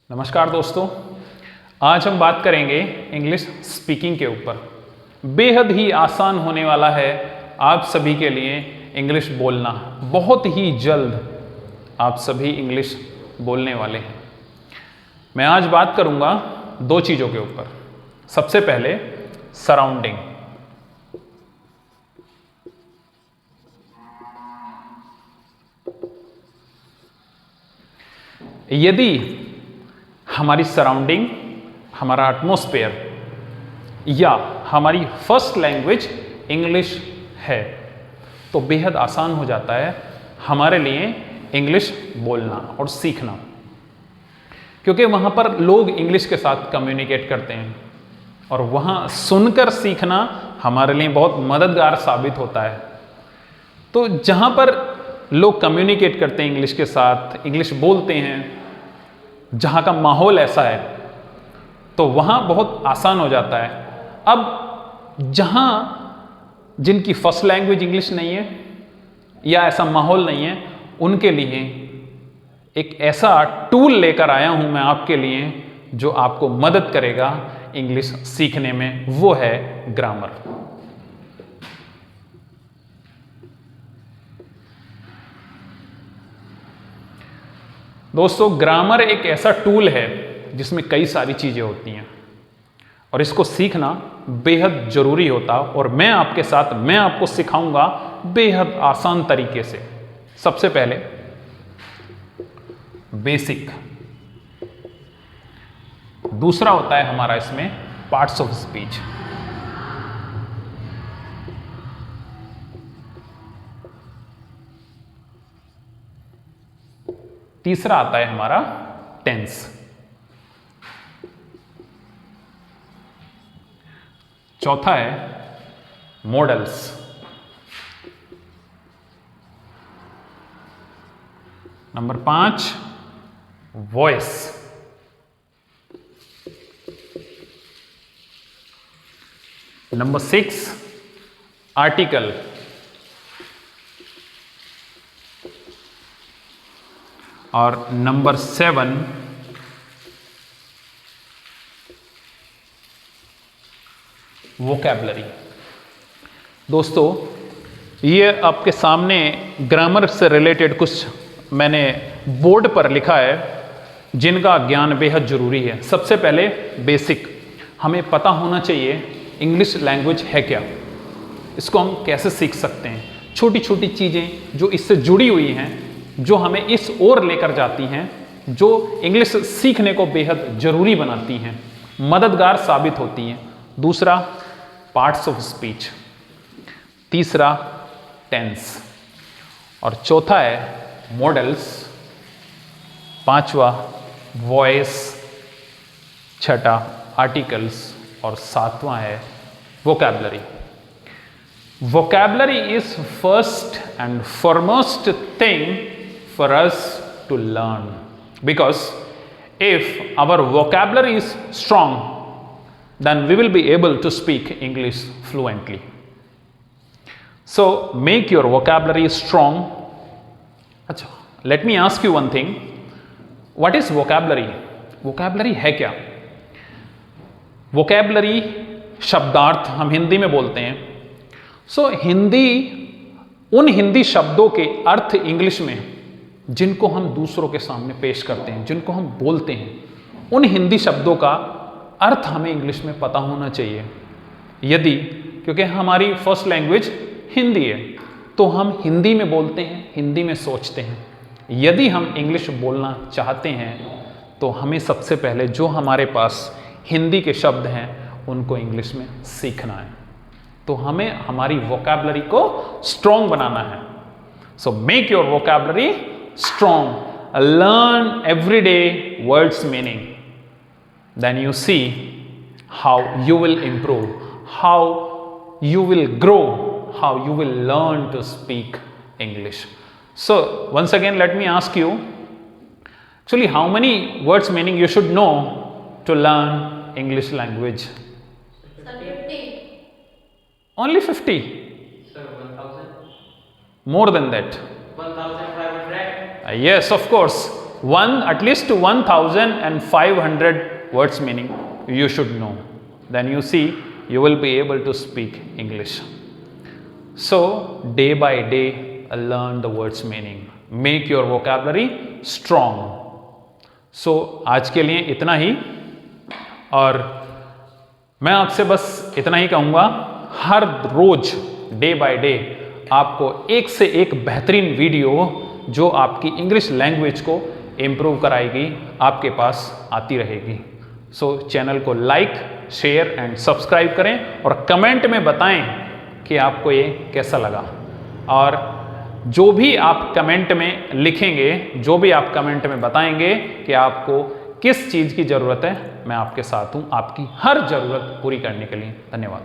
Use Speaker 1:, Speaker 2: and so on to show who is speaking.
Speaker 1: नमस्कार दोस्तों, आज हम बात करेंगे इंग्लिश स्पीकिंग के ऊपर। बेहद ही आसान होने वाला है आप सभी के लिए इंग्लिश बोलना। बहुत ही जल्द आप सभी इंग्लिश बोलने वाले हैं। मैं आज बात करूंगा दो चीज़ों के ऊपर। सबसे पहले सराउंडिंग। यदि हमारी सराउंडिंग, हमारा एटमॉस्फेयर या हमारी फर्स्ट लैंग्वेज इंग्लिश है तो बेहद आसान हो जाता है हमारे लिए इंग्लिश बोलना और सीखना, क्योंकि वहाँ पर लोग इंग्लिश के साथ कम्युनिकेट करते हैं और वहाँ सुनकर सीखना हमारे लिए बहुत मददगार साबित होता है। तो जहाँ पर लोग कम्युनिकेट करते हैं इंग्लिश के साथ, इंग्लिश बोलते हैं, जहाँ का माहौल ऐसा है तो वहाँ बहुत आसान हो जाता है। अब जहाँ जिनकी फर्स्ट लैंग्वेज इंग्लिश नहीं है या ऐसा माहौल नहीं है, उनके लिए एक ऐसा टूल लेकर आया हूँ मैं आपके लिए जो आपको मदद करेगा इंग्लिश सीखने में, वो है ग्रामर। दोस्तों, ग्रामर एक ऐसा टूल है जिसमें कई सारी चीजें होती हैं और इसको सीखना बेहद जरूरी होता है और मैं आपको सिखाऊंगा बेहद आसान तरीके से। सबसे पहले बेसिक, दूसरा होता है हमारा इसमें पार्ट्स ऑफ स्पीच, तीसरा आता है हमारा टेंस, चौथा है models, number 5 voice, number 6 article, और नंबर 7 वोकैबुलरी। दोस्तों, ये आपके सामने ग्रामर से रिलेटेड कुछ मैंने बोर्ड पर लिखा है जिनका ज्ञान बेहद जरूरी है। सबसे पहले बेसिक, हमें पता होना चाहिए इंग्लिश लैंग्वेज है क्या, इसको हम कैसे सीख सकते हैं। छोटी छोटी चीज़ें जो इससे जुड़ी हुई हैं, जो हमें इस ओर लेकर जाती हैं, जो इंग्लिश सीखने को बेहद जरूरी बनाती हैं, मददगार साबित होती हैं। दूसरा पार्ट्स ऑफ स्पीच, तीसरा टेंस, और चौथा है मॉडल्स, पांचवा वॉइस, छठा आर्टिकल्स और सातवां है vocabulary. Vocabulary is first and foremost thing for us to learn, because if our vocabulary is strong, then we will be able to speak English fluently. So make your vocabulary strong. अच्छा, let me ask you one thing. What is vocabulary? Vocabulary है क्या? Vocabulary शब्दार्थ हम हिंदी में बोलते हैं। हिंदी, उन हिंदी शब्दों के अर्थ इंग्लिश में जिनको हम दूसरों के सामने पेश करते हैं, जिनको हम बोलते हैं, उन हिंदी शब्दों का अर्थ हमें इंग्लिश में पता होना चाहिए। क्योंकि हमारी फर्स्ट लैंग्वेज हिंदी है तो हम हिंदी में बोलते हैं, हिंदी में सोचते हैं। यदि हम इंग्लिश बोलना चाहते हैं तो हमें सबसे पहले जो हमारे पास हिंदी के शब्द हैं उनको इंग्लिश में सीखना है। तो हमें हमारी वोकैबुलरी को स्ट्रॉन्ग बनाना है। So make your vocabulary strong, learn every day words meaning, then you see how you will improve, how you will grow, how you will learn to speak English. So once again let me ask you, actually how many words meaning you should know to learn English language? Only 50?
Speaker 2: Sir, 1000?
Speaker 1: More than that?
Speaker 2: 1500?
Speaker 1: Yes, of course. at least 1500 words meaning you should know. Then you see you will be able to speak English. So day by day learn the words meaning, make your vocabulary strong. So आज के लिए इतना ही, और मैं आपसे बस इतना ही कहूँगा, हर रोज डे बाय डे आपको एक से एक बेहतरीन वीडियो जो आपकी इंग्लिश लैंग्वेज को इम्प्रूव कराएगी आपके पास आती रहेगी. सो चैनल को लाइक, शेयर एंड सब्सक्राइब करें और कमेंट में बताएं कि आपको ये कैसा लगा. और जो भी आप कमेंट में लिखेंगे, जो भी आप कमेंट में बताएंगे कि आपको किस चीज़ की ज़रूरत है, मैं आपके साथ हूँ आपकी हर ज़रूरत पूरी करने के लिए. धन्यवाद.